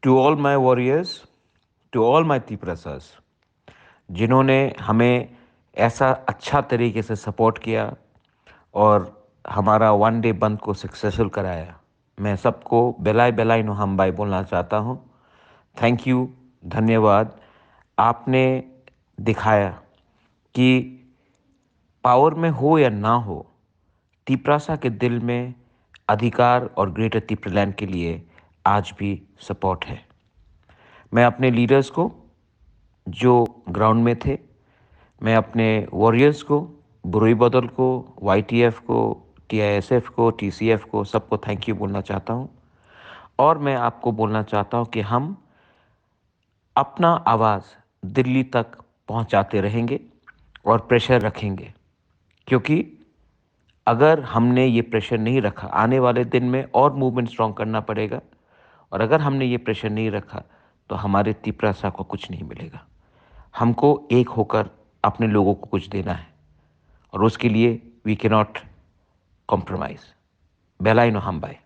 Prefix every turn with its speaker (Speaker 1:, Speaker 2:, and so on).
Speaker 1: To all my warriors, to all my तीपरसास, जिन्होंने हमें ऐसा अच्छा तरीके से सपोर्ट किया और हमारा वन डे बंद को सक्सेसफुल कराया, मैं सबको बेलाय बेलाय नो हम बाय बोलना चाहता हूँ। थैंक यू, धन्यवाद। आपने दिखाया कि पावर में हो या ना हो, तिपरासा के दिल में अधिकार और ग्रेटर तिपरलैंड के लिए आज भी सपोर्ट है। मैं अपने लीडर्स को जो ग्राउंड में थे, मैं अपने वॉरियर्स को, बुरुई बदल को, वाईटीएफ को, टीआईएसएफ को, टीसीएफ को, सबको थैंक यू बोलना चाहता हूँ। और मैं आपको बोलना चाहता हूँ कि हम अपना आवाज़ दिल्ली तक पहुँचाते रहेंगे और प्रेशर रखेंगे, क्योंकि अगर हमने ये प्रेशर नहीं रखा, आने वाले दिन में और मूवमेंट स्ट्रॉन्ग करना पड़ेगा। और अगर हमने ये प्रेशर नहीं रखा तो हमारे तिपरासा को कुछ नहीं मिलेगा। हमको एक होकर अपने लोगों को कुछ देना है और उसके लिए वी कैन नॉट कॉम्प्रोमाइज। बेलाइन हम बाय।